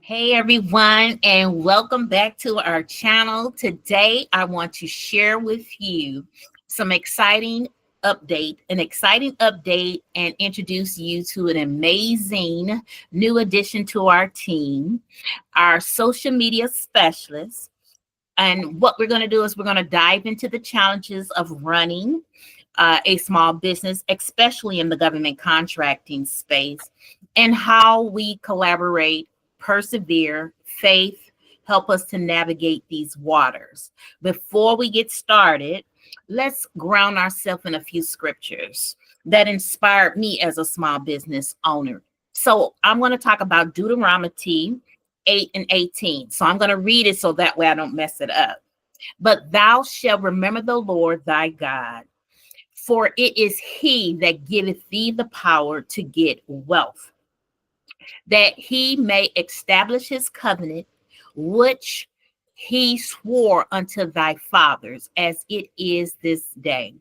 Hey everyone, and welcome back to our channel. Today, I want to share with you some exciting update, and introduce you to an amazing new addition to our team, our social media specialist. And what we're going to do is we're going to dive into the challenges of running a small business, especially in the government contracting space, and how we collaborate, persevere, faith, help us to navigate these waters. Before we get started, let's ground ourselves in a few scriptures that inspired me as a small business owner. So I'm going to talk about Deuteronomy 8:18. So I'm going to read it so that way I don't mess it up. But thou shalt remember the Lord thy God, for it is he that giveth thee the power to get wealth, that he may establish his covenant, which he swore unto thy fathers, as it is this day.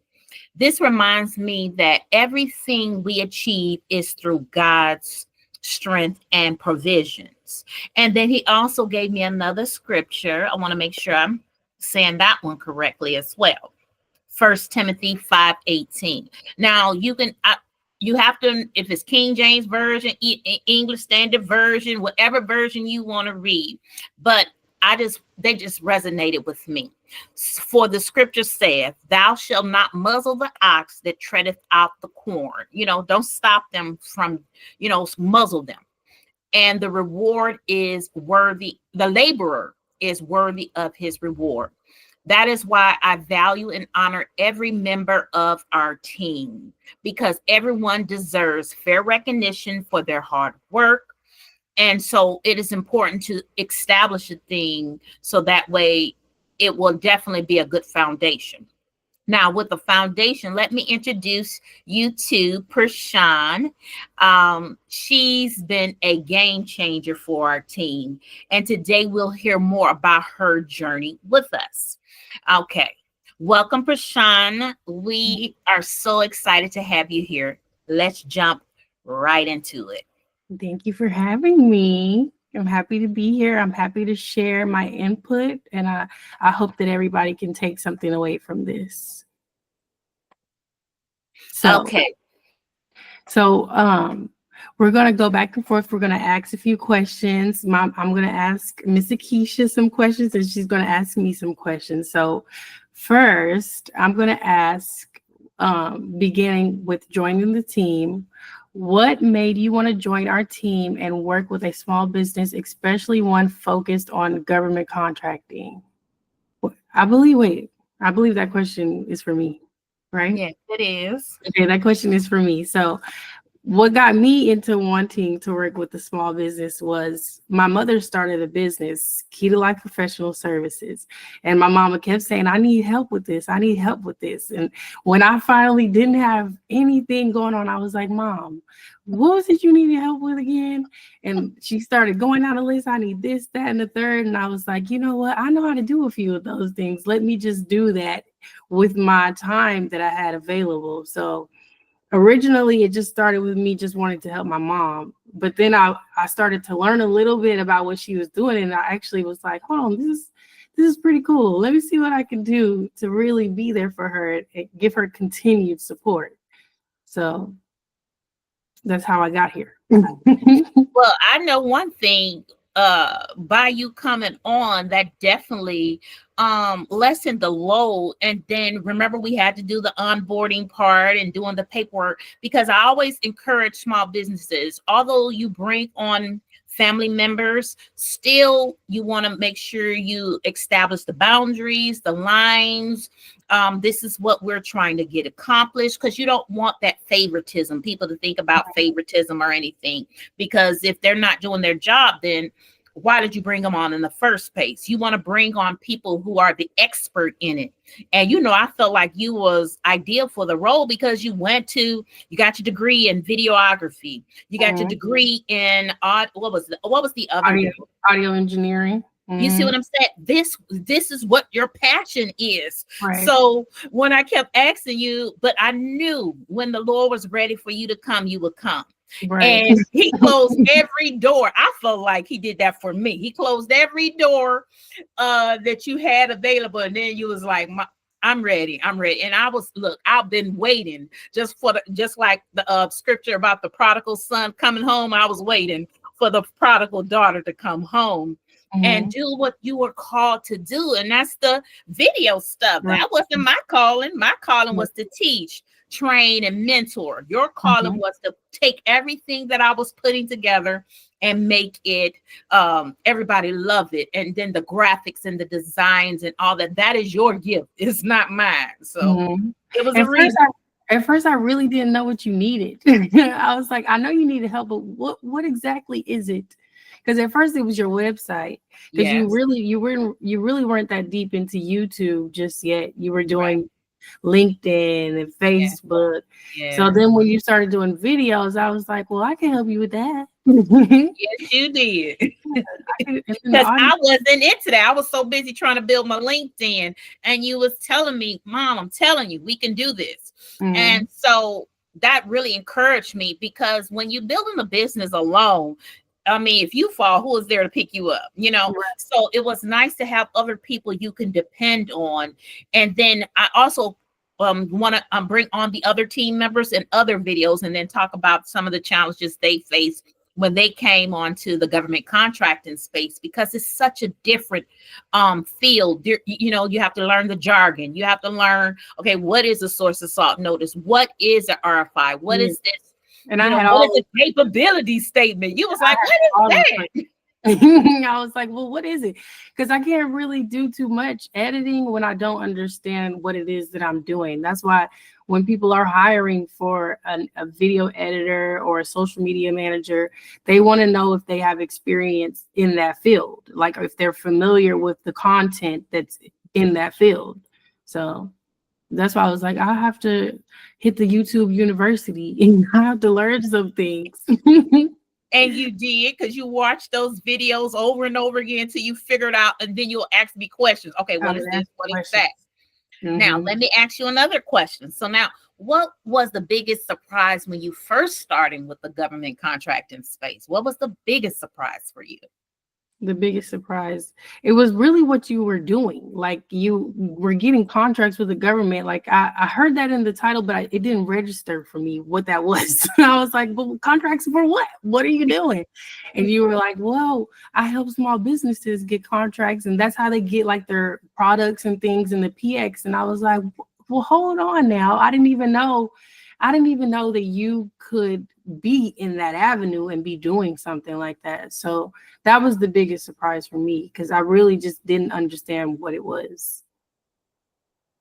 This reminds me that everything we achieve is through God's strength and provisions. And then he also gave me another scripture. I want to make sure I'm saying that one correctly as well. 1 Timothy 5:18. Now you have to, if it's King James Version, English Standard Version, whatever version you want to read. But they just resonated with me. For the scripture saith, thou shalt not muzzle the ox that treadeth out the corn. Don't stop them from, muzzle them. And the reward is worthy. The laborer is worthy of his reward. That is why I value and honor every member of our team, because everyone deserves fair recognition for their hard work. And so it is important to establish a thing so that way it will definitely be a good foundation. Now, with the foundation, let me introduce you to Prashan. She's been a game changer for our team. And today we'll hear more about her journey with us. Okay. Welcome, Prashan. We are so excited to have you here. Let's jump right into it. Thank you for having me. I'm happy to be here. I'm happy to share my input, and I hope that everybody can take something away from this. Okay. So we're going to go back and forth. We're going to ask a few questions. I'm going to ask Miss Akiesha some questions, and she's going to ask me some questions. So first, I'm going to ask, beginning with joining the team, what made you want to join our team and work with a small business, especially one focused on government contracting? I believe that question is for me, right? Yes, it is. Okay, that question is for me. So what got me into wanting to work with the small business was my mother started a business, KeyToLife Professional Services. And my mama kept saying, I need help with this. I need help with this. And when I finally didn't have anything going on, I was like, Mom, what was it you needed help with again? And she started going down a list. I need this, that, and the third. And I was like, you know what? I know how to do a few of those things. Let me just do that with my time that I had available. So originally, it just started with me just wanting to help my mom. But then I started to learn a little bit about what she was doing. And I actually was like, hold on, this is pretty cool. Let me see what I can do to really be there for her and give her continued support. So that's how I got here. Well, I know one thing by you coming on that definitely lessened the load. And then remember, we had to do the onboarding part and doing the paperwork, because I always encourage small businesses, although you bring on family members, still you want to make sure you establish the boundaries, the lines. This is what we're trying to get accomplished, because you don't want that favoritism, people to think about favoritism or anything, because if they're not doing their job, then why did you bring them on in the first place? You want to bring on people who are the expert in it. And, I felt like you was ideal for the role, because you got your degree in videography. You got your degree in what was the other audio engineering. You see what I'm saying? This is what your passion is. Right. So when I kept asking you, but I knew when the Lord was ready for you to come, you would come. Right. And he closed every door. I felt like he did that for me. He closed every door that you had available. And then you was like, I'm ready. I'm ready. And I was, look, I've been waiting just like the scripture about the prodigal son coming home. I was waiting for the prodigal daughter to come home and do what you were called to do. And that's the video stuff. Right. That wasn't my calling. My calling was to teach, train, and mentor. Your calling was to take everything that I was putting together and make it everybody love it. And then the graphics and the designs and all that is your gift. It's not mine. So it was a reason. At first, I really didn't know what you needed. I was like, I know you needed help, but what exactly is it? Because at first it was your website. Because you really weren't that deep into YouTube just yet. You were doing LinkedIn and Facebook. Yeah. So then when you started doing videos, I was like, well, I can help you with that. Yes, you did. Because I wasn't into that. I was so busy trying to build my LinkedIn, and you was telling me, Mom, I'm telling you, we can do this. And so that really encouraged me, because when you're building a business alone, I mean, if you fall, who is there to pick you up? You know, so it was nice to have other people you can depend on. And then I also want to bring on the other team members in other videos, and then talk about some of the challenges they faced when they came onto the government contracting space, because it's such a different field. You know, you have to learn the jargon. You have to learn, okay, what is a source of salt notice? What is an RFI? What is this? And I had what is a capability statement? You was like, what is that? I was like, well, what is it? Because I can't really do too much editing when I don't understand what it is that I'm doing. That's why when people are hiring for a video editor or a social media manager, they want to know if they have experience in that field, like if they're familiar with the content that's in that field. So that's why I was like, I have to hit the YouTube University and I have to learn some things. And you did, because you watched those videos over and over again until you figured out, and then you'll ask me questions. Okay, what is this? What is that? Now, let me ask you another question. So now, what was the biggest surprise when you first started with the government contracting space? What was the biggest surprise for you? The biggest surprise, it was really what you were doing. Like, you were getting contracts with the government. Like, I heard that in the title, but it didn't register for me what that was. I was like, well, contracts for what? What are you doing? And you were like, well, I help small businesses get contracts, and that's how they get like their products and things in the PX. And I was like, well, hold on now. I didn't even know that you could be in that avenue and be doing something like that. So that was the biggest surprise for me, because I really just didn't understand what it was.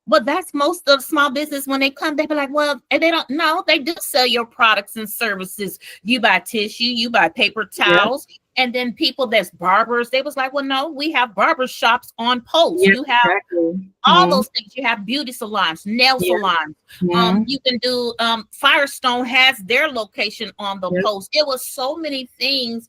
Well, that's most of small business. When they come, they be like, well, and they don't know. They do sell your products and services. You buy tissue, you buy paper towels. Yeah. And then people that's barbers, they was like, well, no, we have barber shops on post. You have all those things. You have beauty salons, nail salons. You can do, Firestone has their location on the post. It was so many things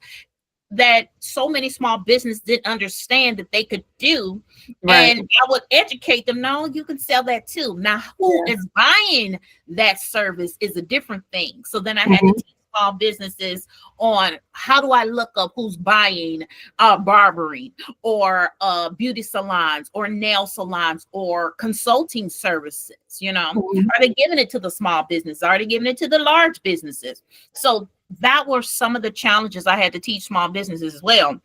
that so many small businesses didn't understand that they could do. And I would educate them. No, you can sell that too. Now, who is buying that service is a different thing. So then I had to teach small businesses on how do I look up who's buying barbering or beauty salons or nail salons or consulting services. You know, are they giving it to the small business? Are they giving it to the large businesses? So that were some of the challenges I had to teach small businesses as well.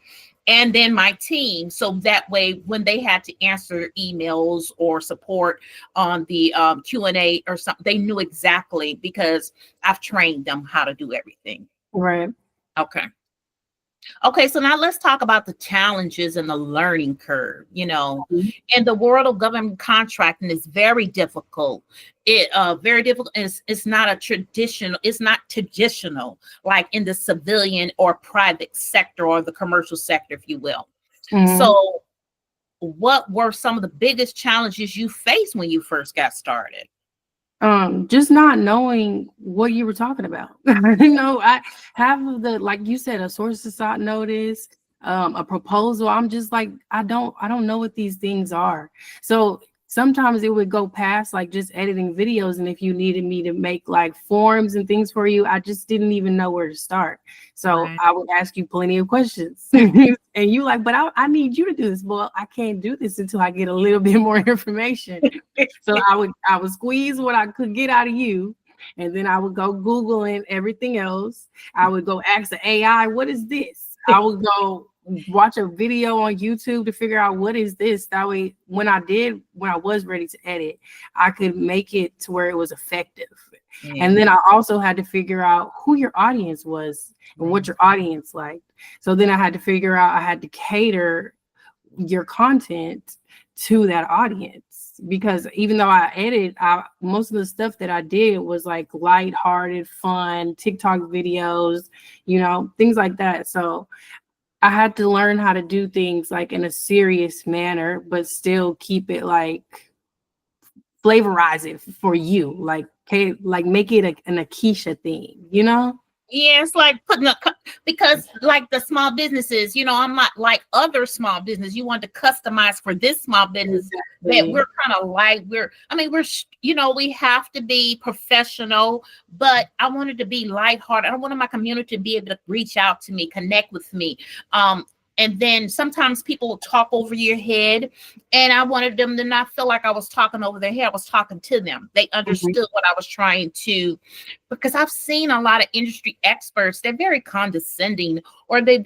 And then my team, so that way when they had to answer emails or support on the Q&A or something, they knew exactly, because I've trained them how to do everything. Right. Okay, so now let's talk about the challenges and the learning curve. You know, in the world of government contracting, is very difficult. Very difficult. It's not traditional like in the civilian or private sector or the commercial sector, if you will. So what were some of the biggest challenges you faced when you first got started? Just not knowing what you were talking about. I half of the, like you said, a source of salt notice, a proposal. I'm just like, I don't know what these things are. So sometimes it would go past like just editing videos. And if you needed me to make like forms and things for you, I just didn't even know where to start. So Right. I would ask you plenty of questions. And you like, but I need you to do this. Well, I can't do this until I get a little bit more information. So I would squeeze what I could get out of you. And then I would go Googling everything else. I would go ask the AI, what is this? I would go watch a video on YouTube to figure out what is this. That way, when I was ready to edit, I could make it to where it was effective. Yeah. And then I also had to figure out who your audience was and what your audience liked. So then I had to figure out, I had to cater your content to that audience, because even though I edit, most of the stuff that I did was like lighthearted, fun, TikTok videos, things like that. So I had to learn how to do things like in a serious manner, but still keep it like flavorize it for you, like make it an Akiesha thing, Yeah, it's like because like the small businesses, I'm not like other small business. You want to customize for this small business that we're kind of like, we have to be professional, but I wanted to be lighthearted. I wanted my community to be able to reach out to me, connect with me. And then sometimes people will talk over your head, and I wanted them to not feel like I was talking over their head. I was talking to them. They understood what I was trying to, because I've seen a lot of industry experts. They're very condescending, or they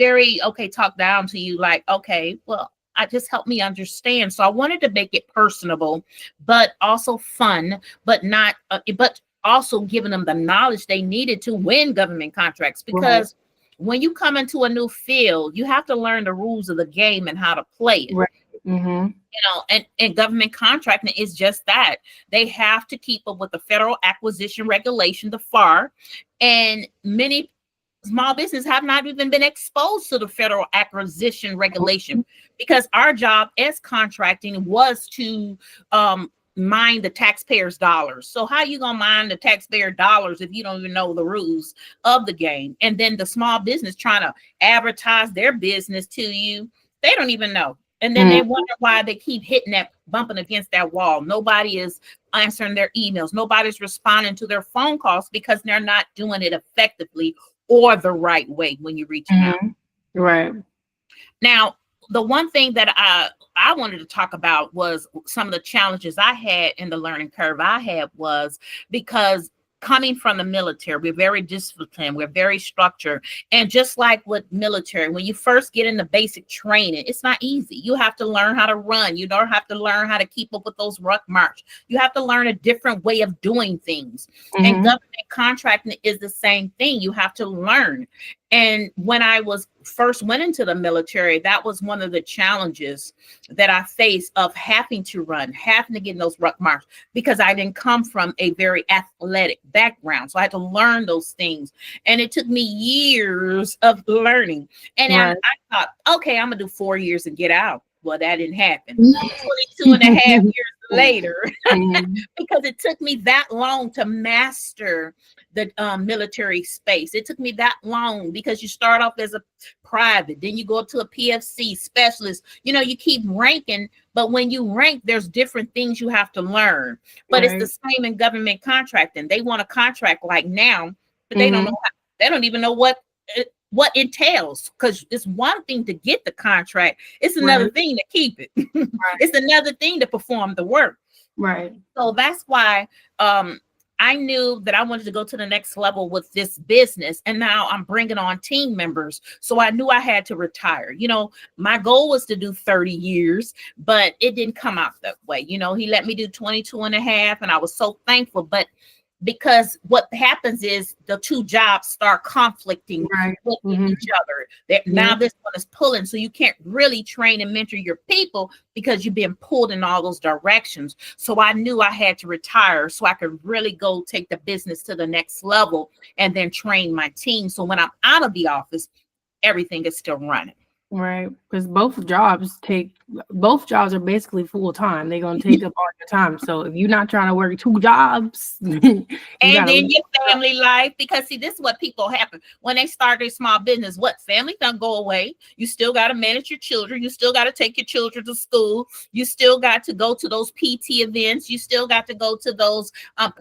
talk down to you like, okay, well, I just help me understand. So I wanted to make it personable, but also fun, but not, but also giving them the knowledge they needed to win government contracts, because when you come into a new field, you have to learn the rules of the game and how to play it. Right. Mm-hmm. And government contracting is just that. They have to keep up with the Federal Acquisition Regulation, the FAR, and many small businesses have not even been exposed to the Federal Acquisition Regulation, because our job as contracting was to mine the taxpayers' dollars. So how you gonna mine the taxpayer dollars if you don't even know the rules of the game? And then the small business trying to advertise their business to you, they don't even know. And then they wonder why they keep bumping against that wall. Nobody is answering their emails. Nobody's responding to their phone calls, because they're not doing it effectively or the right way when you're reaching out. Right. Now, the one thing that I wanted to talk about was some of the challenges I had in the learning curve I had, was because coming from the military, we're very disciplined, we're very structured. And just like with military, when you first get into basic training, it's not easy. You have to learn how to run. You don't have to learn how to keep up with those ruck march. You have to learn a different way of doing things. And government contracting is the same thing. You have to learn. And when I first went into the military, that was one of the challenges that I faced, of having to run, having to get in those ruck marches, because I didn't come from a very athletic background. So I had to learn those things. And it took me years of learning. And I thought, okay, I'm going to do 4 years and get out. Well, that didn't happen. 22 and a half years later, because it took me that long to master the military space. It took me that long, because you start off as a private, then you go up to a PFC specialist, you keep ranking, but when you rank, there's different things you have to learn. But it's the same in government contracting. They want a contract like now, but they don't know they don't even know what entails, because it's one thing to get the contract, it's another thing to keep it. It's another thing to perform the work. So that's why I knew that I wanted to go to the next level with this business. And now I'm bringing on team members. So I knew I had to retire. My goal was to do 30 years, but it didn't come out that way. He let me do 22 and a half, and I was so thankful. But because what happens is the two jobs start conflicting with each other. Now this one is pulling, so you can't really train and mentor your people, because you've been pulled in all those directions. So I knew I had to retire so I could really go take the business to the next level and then train my team. So when I'm out of the office, everything is still running. Right. Because both jobs are basically full time. They're gonna take up all your time. So if you're not trying to work two jobs, you And gotta then leave. your family life, because see, this is what people happen when they start their small business. What family don't go away? You still got to manage your children. You still got to take your children to school. You still got to go to those PT events. You still got to go to those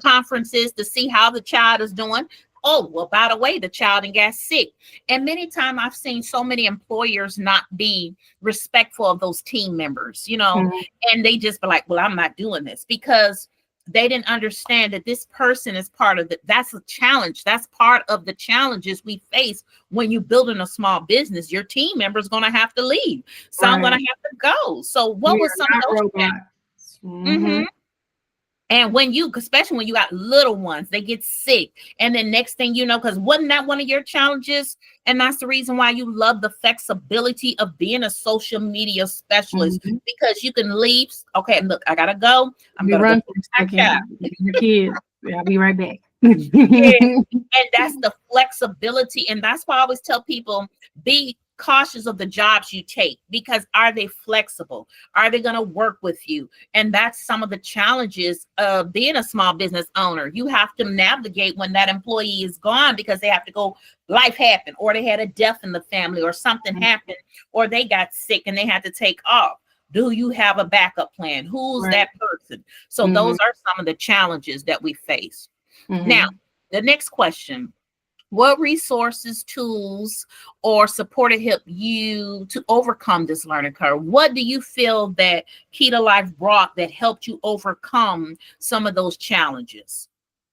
conferences to see how the child is doing. Oh, well, by the way, the child and got sick. And many times I've seen so many employers not be respectful of those team members, Mhm. and they just be like, well, I'm not doing this, because they didn't understand that this person is part of that's a challenge. That's part of the challenges we face when you're building a small business. Your team member is going to have to leave. Some going Right. to have to go. So what We was are some of not those robots. challenges? Mhm. And when especially when you got little ones, they get sick. And then next thing you know, because wasn't that one of your challenges? And that's the reason why you love the flexibility of being a social media specialist, Mhm. because you can leave. Okay, look, I gotta go. I'm Be gonna go run put for a my child. second. Your kids. Yeah, I'll be right back. Yeah. And that's the flexibility. And that's why I always tell people, be cautious of the jobs you take, because are they flexible? Are they going to work with you? And that's some of the challenges of being a small business owner. You have to navigate when that employee is gone, because they have to go, life happened, or they had a death in the family, or something happened, or they got sick and they had to take off. Do you have a backup plan? Who's Right. that person? So Mhm. those are some of the challenges that we face. Now, Mhm. the next question: what resources, tools, or support help you to overcome this learning curve? What do you feel that KeyToLife brought that helped you overcome some of those challenges?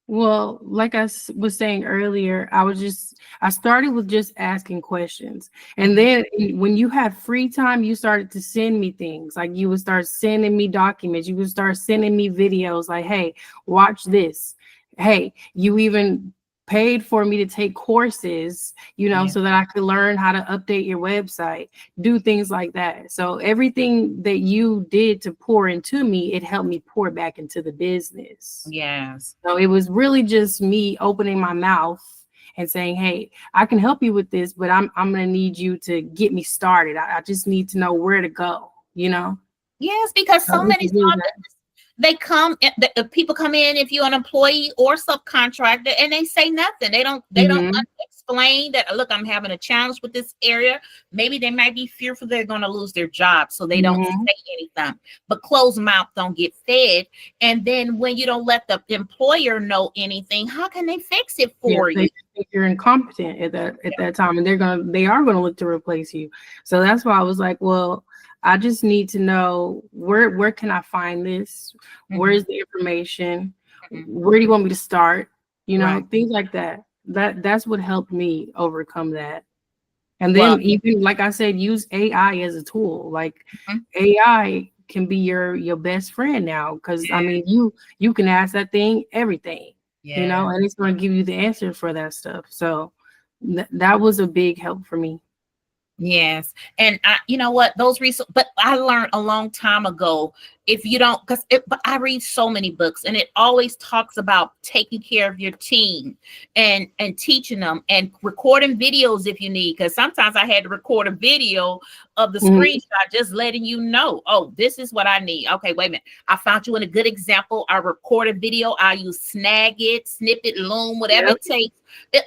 Well, like was saying earlier, I started with just asking questions. And Mhm. then when you had free time, you started to send me things. Like you would start sending me documents. You would start sending me videos like, hey, watch this. Hey, you even paid for me to take courses, Yeah. so that I could learn how to update your website, do things like that. So everything that you did to pour into me, it helped me pour back into the business. Yes. So it was really just me opening my mouth and saying, "Hey, I can help you with this, but I'm gonna need you to get me started. I just need to know where to go." Yes, because So so it many was really small businesses, they come, the people come in, if you're an employee or subcontractor, and they say nothing. They don't nice. explain that, look, I'm having a challenge with this area. Maybe they might be fearful they're going to lose their job, so they don't Mhm. say anything. But closed mouth don't get fed. And then when you don't let the employer know anything, how can they fix it Yeah, for they you? think you're incompetent at that time, and they are gonna look to replace you. So that's why I was like, well, I just need to know where can I find this? Mhm, Where's the information? mhm. Where do you want me to start? Right. Things like that. That's what helped me overcome that. And Well, then even like I said, use AI as a tool. Like mhm. AI can be your best friend now, because I mean you can ask that thing everything, Yeah. and it's going to give you the answer for that stuff. So that was a big help for me. Yes. And you know what, those resources, but I learned a long time ago, if you don't, but I read so many books, and it always talks about taking care of your team and teaching them and recording videos if you need. Because sometimes I had to record a video of the Mhm. screenshot, just letting you know, oh, this is what I need. Okay, wait a minute. I found you in a good example. I record a video. I use Snagit, Snippet, Loom, whatever Yep. it takes.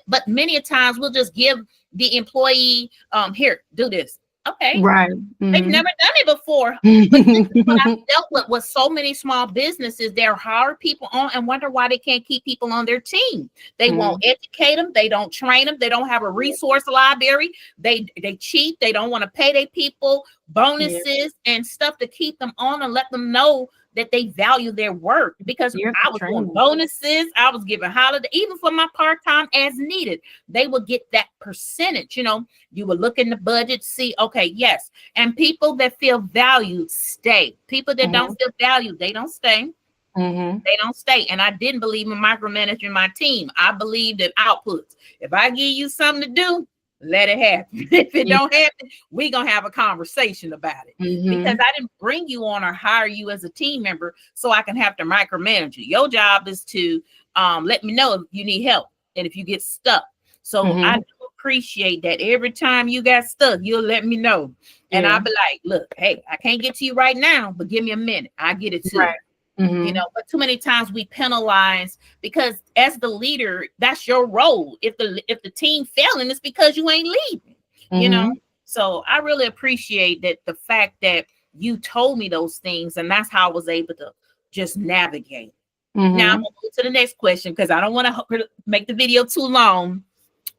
But many a times we'll just give the employee, here, do this. Okay, Right. they've Hmm. never done it before. But this is what I've dealt with so many small businesses. They're hire people on and wonder why they can't keep people on their team. They won't educate them. They don't train them. They don't have a resource library. They cheat. They don't want to pay their people Yeah. bonuses and stuff to keep them on and let them know that they value their work. Because You have I to was train doing them. bonuses, I was giving holiday, even for my part-time as needed. They would get that percentage. You would look in the budget, see, okay, yes. And people that feel valued stay. People that don't Hmm. feel valued, they don't stay. Hmm. They don't stay. And I didn't believe in micromanaging my team. I believed in outputs. If I give you something to do, let it happen. If it Yeah. don't happen, we're going to have a conversation about it. Because Hmm. I didn't bring you on or hire you as a team member so I can have to micromanage you. Your job is to let me know if you need help and if you get stuck. So I Hmm. do appreciate that every time you got stuck, you'll let me know. And I'll be like, look, hey, I can't get to you right now, but give me a minute. I'll get it to you. You know, but too many times we penalize, because as the leader, that's your role. If the team failing, it's because you ain't leading, you know. So I really appreciate that, the fact that you told me those things, and that's how I was able to just navigate. Now I'm gonna move to the next question, because I don't want to make the video too long.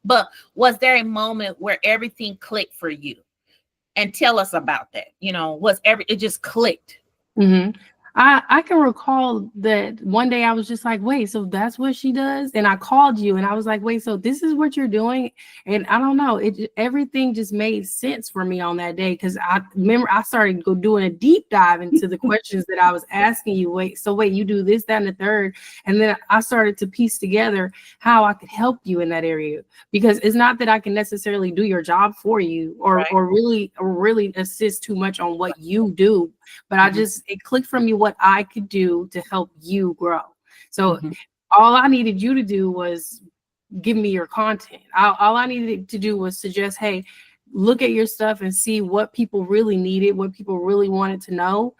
But was there a moment where everything clicked for you? And tell us about that. You know, it just clicked? I can recall that one day I was just like, wait, so that's what she does? And I called you and I was like, wait, so this is what you're doing? And I don't know, everything just made sense for me on that day, because I remember I started doing a deep dive into the questions that I was asking you. Wait, you do this, that, and the third. And then I started to piece together how I could help you in that area, because it's not that I can necessarily do your job for you or really assist too much on what you do. But it clicked from you what I could do to help you grow. So all I needed you to do was give me your content. All I needed to do was suggest, hey, look at your stuff and see what people really needed, what people really wanted to know,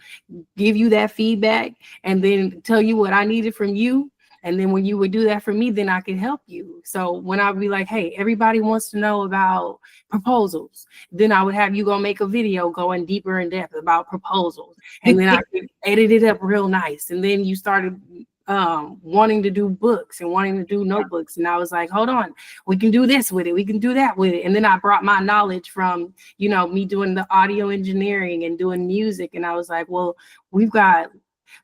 give you that feedback, and then tell you what I needed from you. And then when you would do that for me, then I could help you. So when I would be like, hey, everybody wants to know about proposals, then I would have you go make a video going deeper in depth about proposals. And then I could edit it up real nice. And then you started wanting to do books and wanting to do notebooks. And I was like, hold on, we can do this with it. We can do that with it. And then I brought my knowledge from, you know, me doing the audio engineering and doing music. And I was like, well, we've got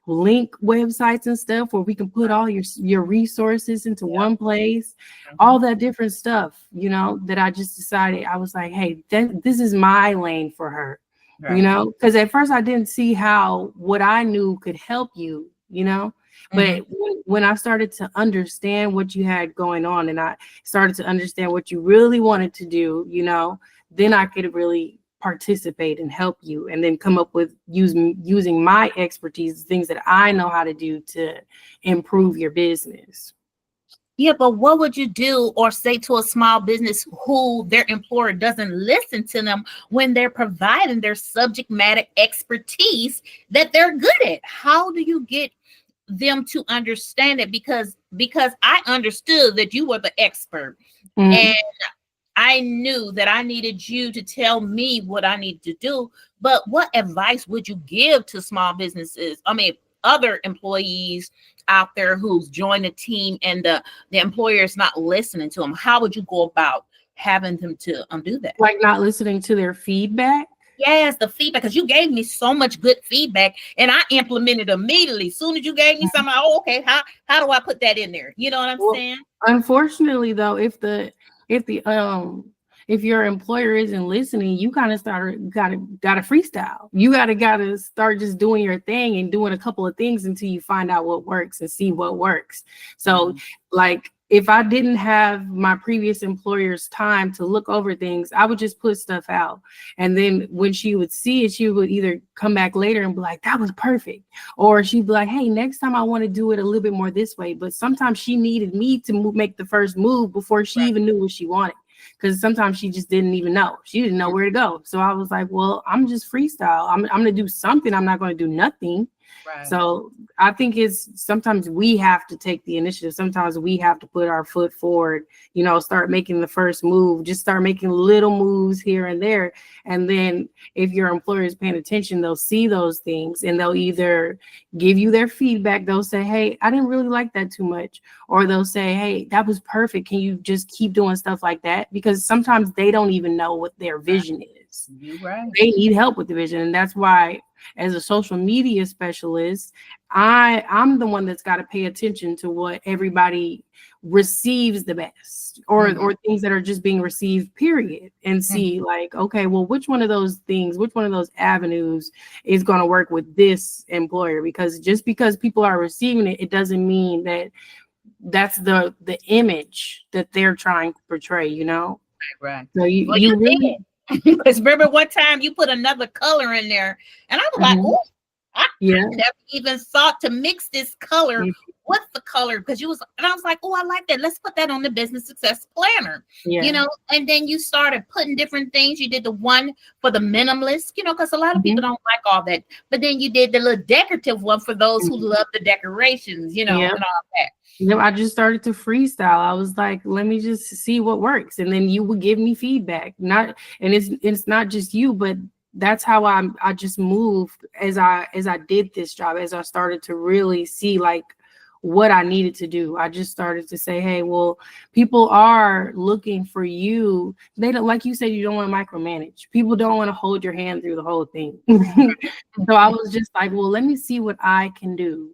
link websites and stuff where we can put all your resources into one place, all that different stuff, you know, that I just decided, I was like, hey, this is my lane for her, you know, because at first I didn't see how what I knew could help you, you know, but when I started to understand what you had going on and I started to understand what you really wanted to do, you know, then I could really participate and help you, and then come up with using my expertise, things that I know how to do to improve your business. Yeah, but what would you do or say to a small business who their employer doesn't listen to them when they're providing their subject matter expertise that they're good at? How do you get them to understand it? Because I understood that you were the expert, and I knew that I needed you to tell me what I needed to do. But what advice would you give to small businesses? I mean, other employees out there who's joined the team and the employer is not listening to them. How would you go about having them to do that? Like not listening to their feedback? Yes, the feedback, because you gave me so much good feedback and I implemented immediately. As soon as you gave me something, oh, okay, how do I put that in there? You know what I'm saying? Unfortunately, though, if your employer isn't listening, you kind of gotta freestyle. You gotta start just doing your thing and doing a couple of things until you find out what works and see what works. So like, if I didn't have my previous employer's time to look over things, I would just put stuff out. And then when she would see it, she would either come back later and be like, that was perfect. Or she'd be like, hey, next time I want to do it a little bit more this way. But sometimes she needed me to make the first move before she even knew what she wanted. Because sometimes she just didn't even know. She didn't know where to go. So I was like, well, I'm just freestyle. I'm going to do something. I'm not going to do nothing. Right. So I think sometimes we have to take the initiative. Sometimes we have to put our foot forward, you know, start making the first move, just start making little moves here and there. And then if your employer is paying attention, they'll see those things and they'll either give you their feedback. They'll say, hey, I didn't really like that too much. Or they'll say, hey, that was perfect. Can you just keep doing stuff like that? Because sometimes they don't even know what their vision is. Right. They need help with the vision. And that's why, as a social media specialist, I'm the one that's got to pay attention to what everybody receives the best, or things that are just being received, period, and see like, okay, well, which one of those things, which one of those avenues is going to work with this employer? Because just because people are receiving it, it doesn't mean that that's the image that they're trying to portray, you know? Right. So you really. Because remember one time you put another color in there and I was like, oh, Yeah. Never even thought to mix this color with the color because and I was like, oh, I like that. Let's put that on the business success planner, Yeah. and then you started putting different things. You did the one for the minimalist, because a lot of people don't like all that. But then you did the little decorative one for those who love the decorations, and all that. I just started to freestyle. I was like, let me just see what works. And then you would give me feedback. It's not just you, but that's how I just moved as I did this job, as I started to really see like what I needed to do. I just started to say, hey, well, people are looking for you. They don't, like you said, you don't want to micromanage. People don't want to hold your hand through the whole thing. So I was just like, well, let me see what I can do.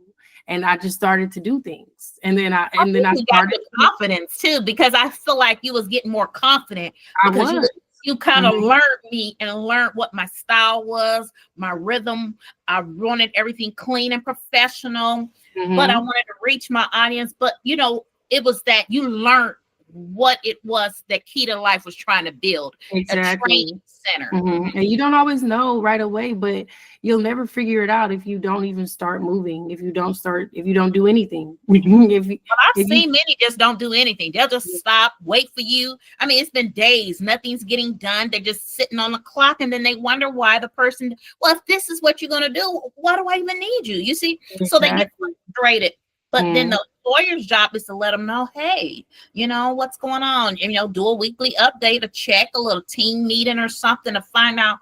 And I just started to do things. And then I got the confidence too, because I feel like you was getting more confident because you kind of learned me and learned what my style was, my rhythm. I wanted everything clean and professional, but I wanted to reach my audience. But it was that you learned what it was that KeyToLife was trying to build, a training center. And you don't always know right away, but you'll never figure it out if you don't even start moving, if you don't do anything. I've seen many just don't do anything. They'll just stop, wait for you. I mean, it's been days, nothing's getting done. They're just sitting on the clock, and then they wonder why the person, well, if this is what you're going to do, why do I even need you? You see? So they get frustrated. But then the lawyer's job is to let them know, hey, what's going on? Do a weekly update, a check, a little team meeting or something to find out,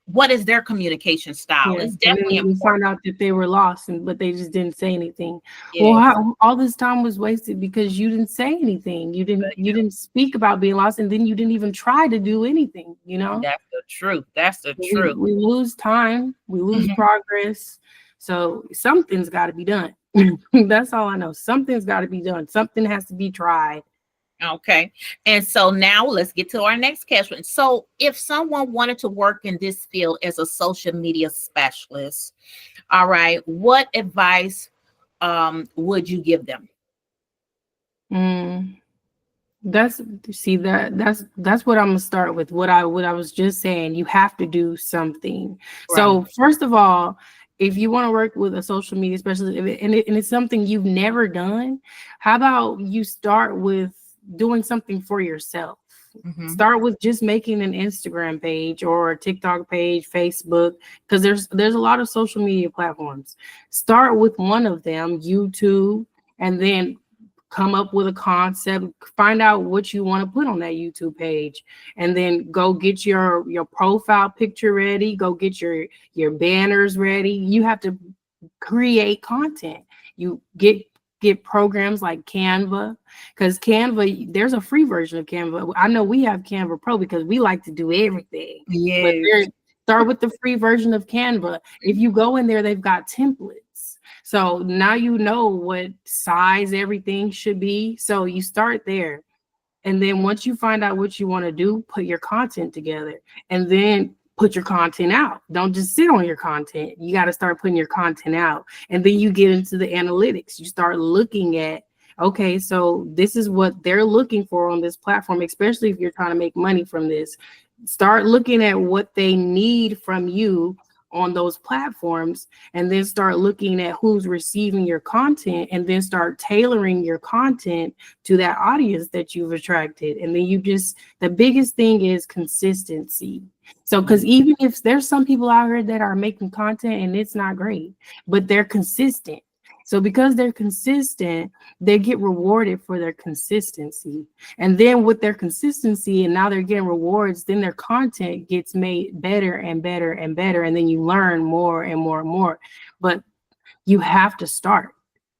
what is their communication style. It's definitely important. Find out that they were lost, but they just didn't say anything. Well, all this time was wasted because you didn't say anything. You didn't speak about being lost, and then you didn't even try to do anything. That's the truth. That's the truth. We lose time. We lose progress. So something's got to be done. That's all I know. Something's got to be done. Something has to be tried. Okay. And so now let's get to our next question. So if someone wanted to work in this field as a social media specialist, all right, what advice would you give them? That's what I'm gonna start with. What I was just saying, you have to do something. Right. So first of all, if you want to work with a social media specialist and it's something you've never done, how about you start with doing something for yourself? Start with just making an Instagram page or a TikTok page, Facebook, because there's a lot of social media platforms. Start with one of them, YouTube, and then come up with a concept, find out what you want to put on that YouTube page, and then go get your profile picture ready, go get your banners ready. You have to create content. You get programs like Canva, because Canva, there's a free version of Canva. I know we have Canva Pro because we like to do everything. But start with the free version of Canva. If you go in there, they've got templates. So now you know what size everything should be. So you start there. And then once you find out what you want to do, put your content together and then put your content out. Don't just sit on your content. You got to start putting your content out. And then you get into the analytics. You start looking at, okay, so this is what they're looking for on this platform, especially if you're trying to make money from this. Start looking at what they need from you on those platforms, and then start looking at who's receiving your content, and then start tailoring your content to that audience that you've attracted. And then the biggest thing is consistency. So, because even if there's some people out here that are making content and it's not great, but they're consistent. So because they're consistent, they get rewarded for their consistency. And then with their consistency, and now they're getting rewards, then their content gets made better and better and better. And then you learn more and more and more. But you have to start.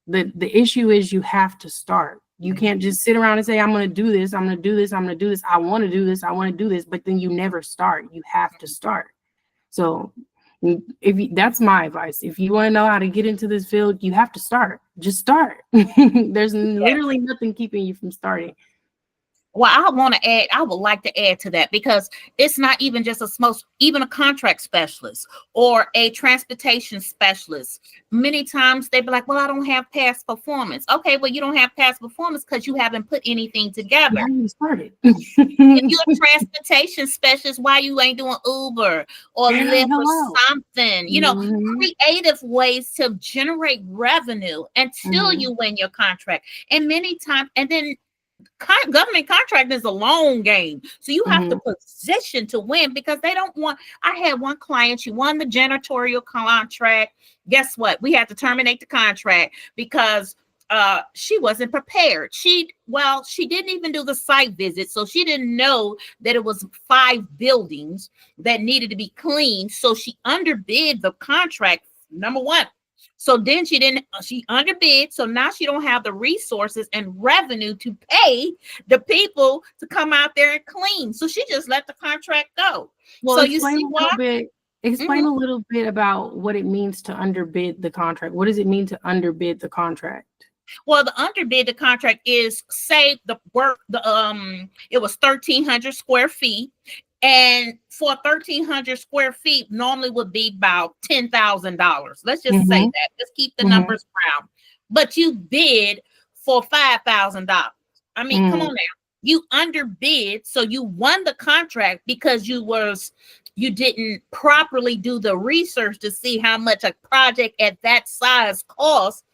The issue is you have to start. You can't just sit around and say, I'm going to do this, I'm going to do this, I'm going to do this, I want to do this, I want to do this, but then you never start. You have to start. So that's my advice. If you want to know how to get into this field, you have to start. Just start. There's literally nothing keeping you from starting. Well, I would like to add to that, because it's not even just even a contract specialist or a transportation specialist. Many times they be like, well, I don't have past performance. Okay, well, you don't have past performance because you haven't put anything together. You started. If you're a transportation specialist, why you ain't doing Uber or Lyft or something? Creative ways to generate revenue until you win your contract. And many times, and then government contract is a long game, so you have to position to win, because they don't want. I had one client, she won the janitorial contract. Guess what? We had to terminate the contract because she wasn't prepared. She didn't even do the site visit, so she didn't know that it was 5 buildings that needed to be cleaned. So she underbid the contract, number one. So then she underbid. So now she don't have the resources and revenue to pay the people to come out there and clean. So she just let the contract go. Well, so explain a little bit about what it means to underbid the contract. What does it mean to underbid the contract? Well, the underbid the contract is, say the work, it was 1,300 square feet. And for 1,300 square feet, normally would be about $10,000. Let's just say that. Let's keep the numbers round. But you bid for $5,000. I mean, come on now. You underbid, so you won the contract because you didn't properly do the research to see how much a project at that size costs.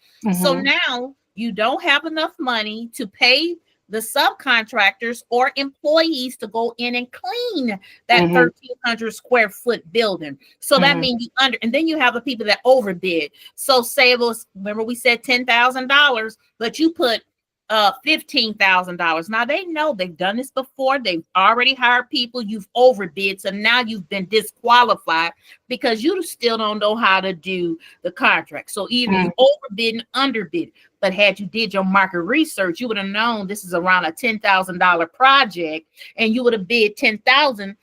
So now you don't have enough money to pay the subcontractors or employees to go in and clean that 1,300 square foot building. So that means you and then you have the people that overbid. So say it was, remember we said $10,000, but you put $15,000. Now they know they've done this before. They've already hired people. You've overbid, so now you've been disqualified because you still don't know how to do the contract. So either you overbid and underbid. But had you did your market research, you would have known this is around a $10,000 project, and you would have bid $10,000.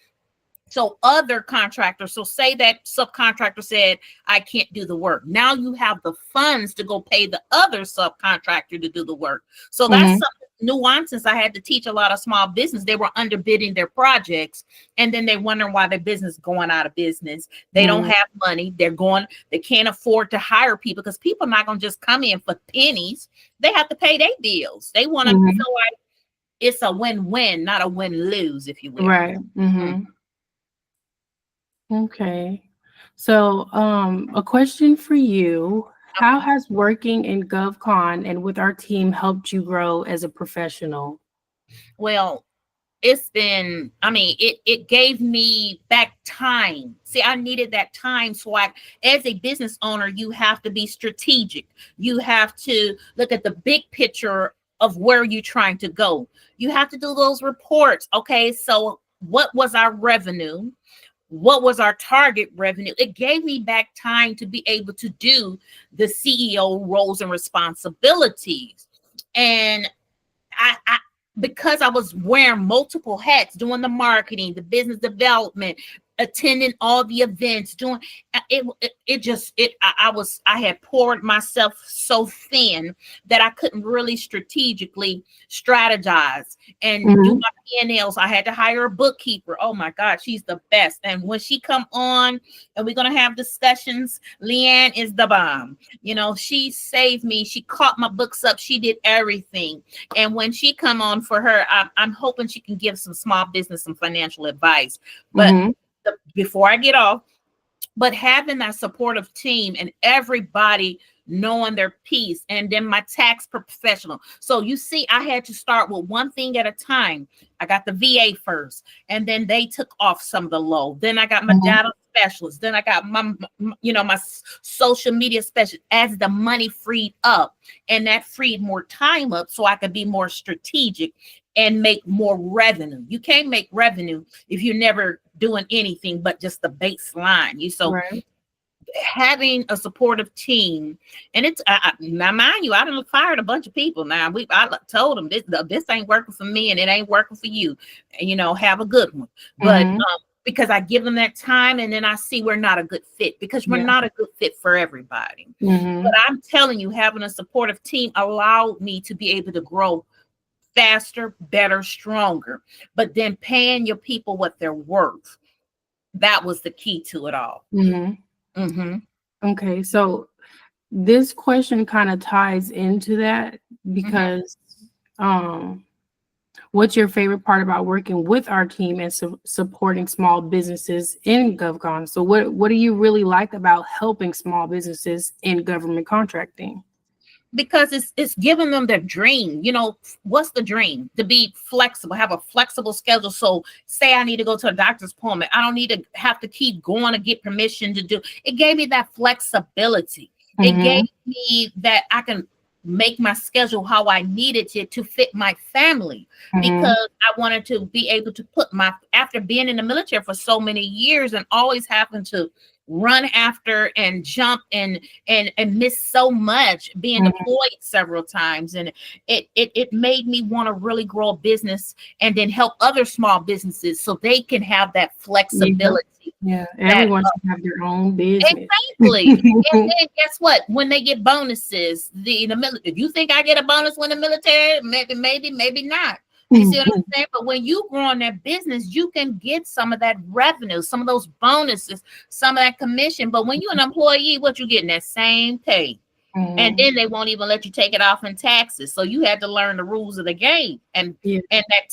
So other contractors, so say that subcontractor said, I can't do the work. Now you have the funds to go pay the other subcontractor to do the work. So that's some nuances I had to teach a lot of small business. They were underbidding their projects, and then they wonder why their business is going out of business. They don't have money. They can't afford to hire people, because people are not going to just come in for pennies. They have to pay their bills. They want to feel like it's a win-win, not a win-lose, if you will. Right. Okay. So a question for you. How has working in GovCon and with our team helped you grow as a professional? Well, it's been, it gave me back time. See, I needed that time. So as a business owner, you have to be strategic. You have to look at the big picture of where you're trying to go. You have to do those reports. Okay, so what was our revenue? What was our target revenue? It gave me back time to be able to do the CEO roles and responsibilities. And I because I was wearing multiple hats, doing the marketing, the business development, attending all the events, doing I had poured myself so thin that I couldn't really strategically strategize and do my P&Ls. I had to hire a bookkeeper. Oh my God, she's the best. And when she come on and we're going to have discussions, Leanne is the bomb. She saved me. She caught my books up. She did everything. And when she come on for her, I'm hoping she can give some small business, some financial advice. But before I get off, but having that supportive team and everybody knowing their piece, and then my tax professional. So you see, I had to start with one thing at a time. I got the VA first, and then they took off some of the load. Then I got my data specialist. Then I got my social media specialist. As the money freed up, and that freed more time up, so I could be more strategic and make more revenue. You can't make revenue if you're never doing anything but just the baseline. Having a supportive team, and it's now mind you, I done fired a bunch of people. Now I told them this ain't working for me, and it ain't working for you. Have a good one. But because I give them that time, and then I see we're not a good fit, because we're not a good fit for everybody. But I'm telling you, having a supportive team allowed me to be able to grow faster, better, stronger. But then paying your people what they're worth. That was the key to it all. Okay, so this question kind of ties into that because what's your favorite part about working with our team and supporting small businesses in GovCon? So what do you really like about helping small businesses in government contracting? Because it's giving them their dream. You know, what's the dream? To be flexible, have a flexible schedule. So say I need to go to a doctor's appointment, I don't need to have to keep going to get permission to do. It gave me that flexibility. It gave me that I can make my schedule how I needed it to fit my family, because I wanted to be able to put after being in the military for so many years and always having to run after and jump and miss so much, being deployed several times, and it made me want to really grow a business and then help other small businesses so they can have that flexibility. Yeah, everyone should have their own business. Exactly. And then guess what? When they get bonuses, the military, you think I get a bonus when the military? Maybe not. You see what I'm saying? But when you grow in that business, you can get some of that revenue, some of those bonuses, some of that commission. But when you're an employee, what you getting? That same pay. And then they won't even let you take it off in taxes. So you had to learn the rules of the game. And that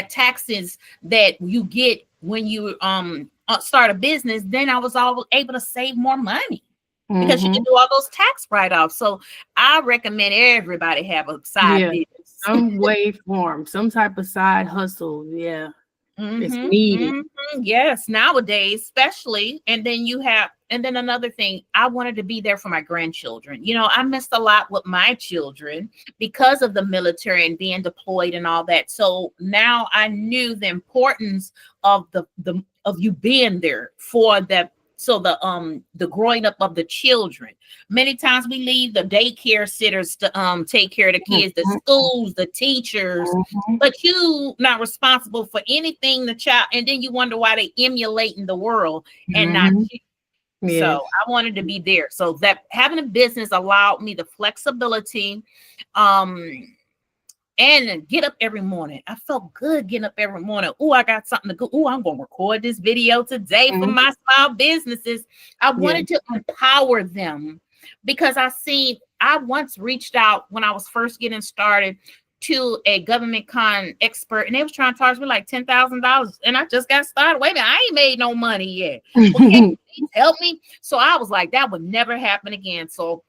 taxes that you get when you start a business, then I was able to save more money. Because you can do all those tax write-offs. So I recommend everybody have a side business. Some way form, some type of side hustle. Yeah. It's needed. Yes, nowadays, especially. And then another thing, I wanted to be there for my grandchildren. You know, I missed a lot with my children because of the military and being deployed and all that. So now I knew the importance of of you being there for that. So the growing up of the children. Many times we leave the daycare sitters to take care of the kids, the schools, the teachers, but you not responsible for anything the child, and then you wonder why they emulating the world and not you. Yes. So I wanted to be there. So that having a business allowed me the flexibility, and get up every morning. I felt good getting up every morning. Oh, I got something to go. Oh, I'm going to record this video today for my small businesses. I wanted to empower them because I once reached out when I was first getting started to a government con expert, and they was trying to charge me like $10,000, and I just got started. Wait a minute, I ain't made no money yet. Okay, help me. So I was like, that would never happen again. So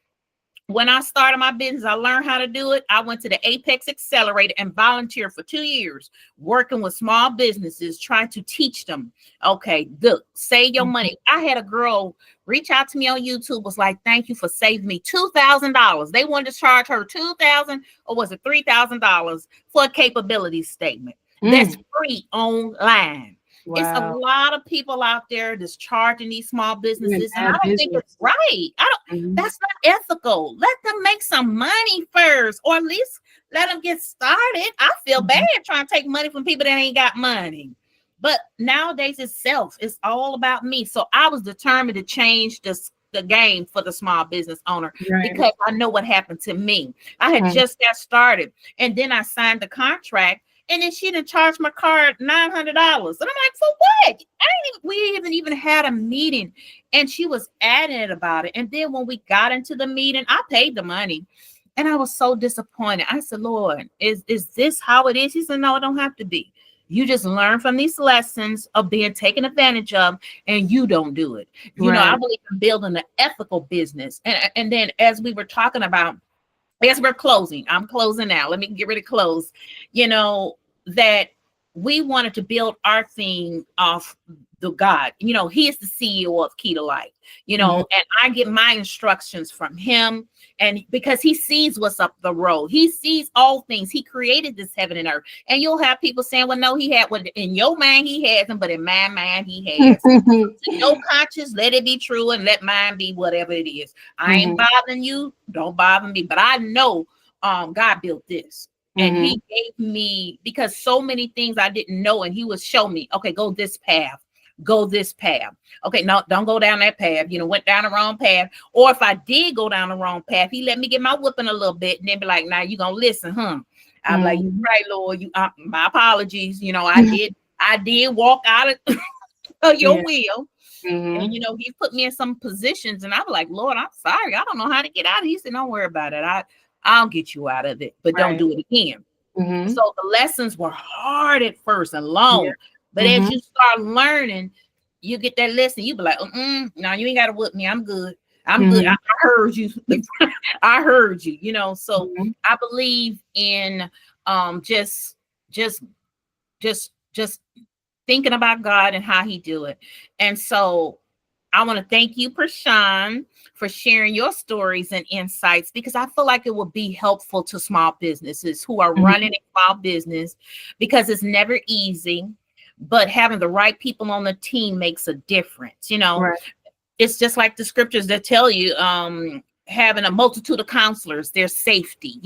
when I started my business, I learned how to do it. I went to the Apex Accelerator and volunteered for 2 years, working with small businesses, trying to teach them, okay, look, save your money. I had a girl reach out to me on YouTube, was like, thank you for saving me $2,000. They wanted to charge her $2,000 or was it $3,000 for a capability statement. That's free online. Wow. It's a lot of people out there that's charging these small businesses, and I don't think it's right. That's not ethical. Let them make some money first, or at least let them get started. I feel bad trying to take money from people that ain't got money. But nowadays it's all about me. So I was determined to change the game for the small business owner because I know what happened to me. I had just got started, and then I signed the contract. And then she didn't charge my card $900. And I'm like, for what? We haven't even had a meeting. And she was adamant about it. And then when we got into the meeting, I paid the money. And I was so disappointed. I said, Lord, is this how it is? He said, no, it don't have to be. You just learn from these lessons of being taken advantage of, and you don't do it. You know, I believe in building an ethical business. And then as we were talking about, as we're closing, I'm closing now. Let me get ready to close. You know, that we wanted to build our thing off the God. You know, he is the CEO of KeyToLife, you know, and I get my instructions from him. And because he sees what's up the road, he sees all things. He created this heaven and earth. And you'll have people saying, well, no, he had what in your mind he has him, but in my mind he has him. So your conscience, let it be true, and let mine be whatever it is. I ain't bothering you, don't bother me. But I know God built this. And he gave me, because so many things I didn't know, and he would show me, okay, go this path, go this path. Okay, no, don't go down that path. Went down the wrong path. Or if I did go down the wrong path, he let me get my whooping a little bit and then be like, now you gonna listen, huh? I'm like, you're right, Lord. My apologies. I did walk out of your will. And he put me in some positions, and I'm like, Lord, I'm sorry. I don't know how to get out of it. He said, don't worry about it. I'll get you out of it, but don't do it again. So the lessons were hard at first and long, but as you start learning, you get that lesson. You be like, no, you ain't got to whoop me. I'm good. I'm good. I heard you. I heard you. So I believe in just thinking about God and how he do it. And so I want to thank you, Prashan, for sharing your stories and insights, because I feel like it will be helpful to small businesses who are running a small business, because it's never easy, but having the right people on the team makes a difference. Right. It's just like the scriptures that tell you, having a multitude of counselors, there's safety,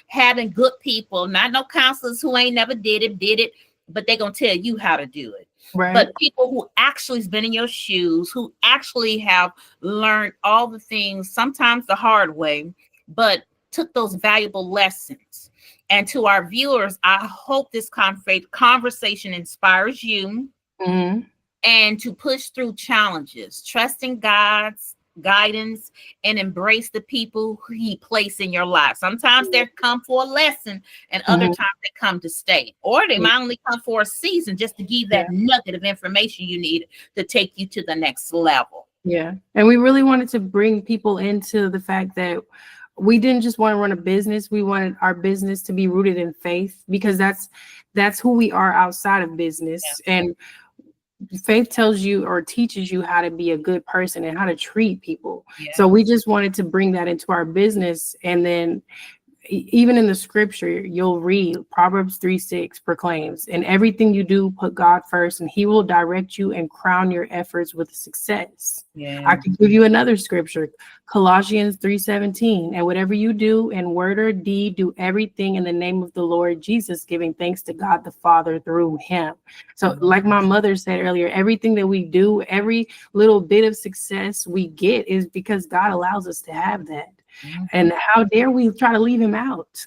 having good people, not no counselors who ain't never did it, but they're going to tell you how to do it. Right. But people who actually has been in your shoes, who actually have learned all the things, sometimes the hard way, but took those valuable lessons. And to our viewers, I hope this conversation inspires you and to push through challenges, trusting God's guidance, and embrace the people who he placed in your life. Sometimes they come for a lesson, and other times they come to stay, or they might only come for a season just to give that nugget of information you need to take you to the next level. Yeah. And we really wanted to bring people into the fact that we didn't just want to run a business. We wanted our business to be rooted in faith, because that's who we are outside of business. And faith tells you or teaches you how to be a good person and how to treat people. So we just wanted to bring that into our business. And then even in the scripture, you'll read Proverbs 3:6 proclaims, in everything you do, put God first, and he will direct you and crown your efforts with success. I can give you another scripture, Colossians 3:17, and whatever you do in word or deed, do everything in the name of the Lord Jesus, giving thanks to God the Father through him. So like my mother said earlier, everything that we do, every little bit of success we get is because God allows us to have that. And how dare we try to leave him out?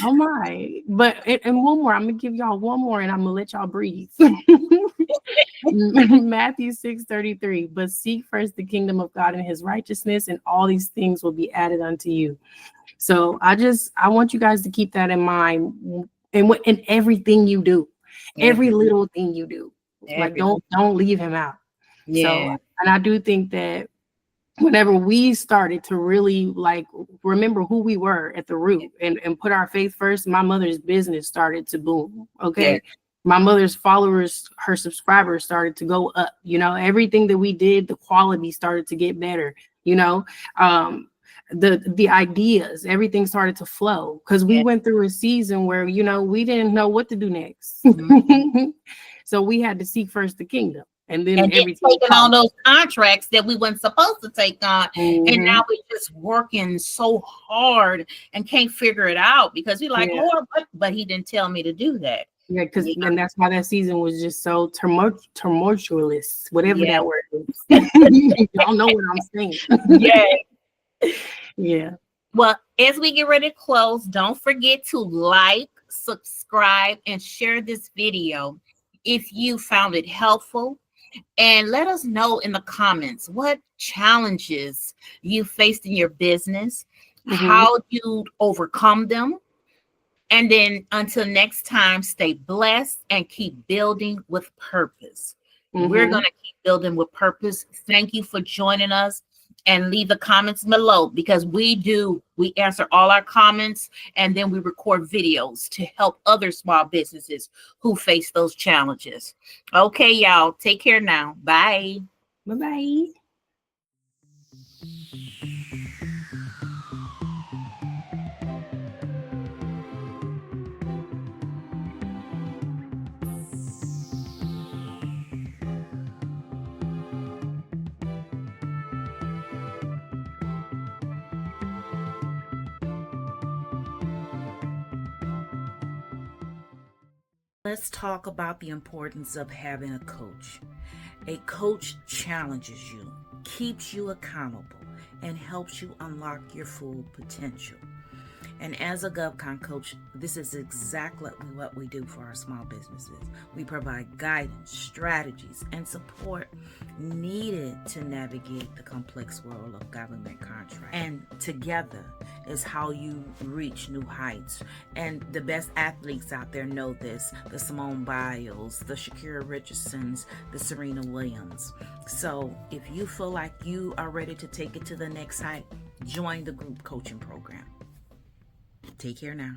Oh my. But and one more, I'm gonna give y'all one more, and I'm gonna let y'all breathe. Matthew 6:33, but seek first the kingdom of God and his righteousness, and all these things will be added unto you. So I want you guys to keep that in mind, and in everything you do, every little thing you do, like don't leave him out. So, and I do think that whenever we started to really remember who we were at the root and put our faith first, my mother's business started to boom. Okay. My mother's followers, her subscribers started to go up, everything that we did, the quality started to get better, the ideas, everything started to flow, because we went through a season where, we didn't know what to do next. So we had to seek first the kingdom. And then taking on those contracts that we weren't supposed to take on. And now we're just working so hard and can't figure it out, because we're like, Lord, but he didn't tell me to do that. Yeah, because and that's why that season was just so tumultuous, whatever that word is. Y'all know what I'm saying. Yeah. Well, as we get ready to close, don't forget to like, subscribe, and share this video if you found it helpful. And let us know in the comments what challenges you faced in your business, how you overcome them. And then until next time, stay blessed and keep building with purpose. We're going to keep building with purpose. Thank you for joining us. And leave the comments below, because we answer all our comments, and then we record videos to help other small businesses who face those challenges. Okay, y'all, take care now. Bye. Bye-bye. Let's talk about the importance of having a coach. A coach challenges you, keeps you accountable, and helps you unlock your full potential. And as a GovCon coach, this is exactly what we do for our small businesses. We provide guidance, strategies, and support needed to navigate the complex world of government contracts. And together is how you reach new heights. And the best athletes out there know this: the Simone Biles, the Shakira Richardsons, the Serena Williams. So if you feel like you are ready to take it to the next height, join the group coaching program. Take care now.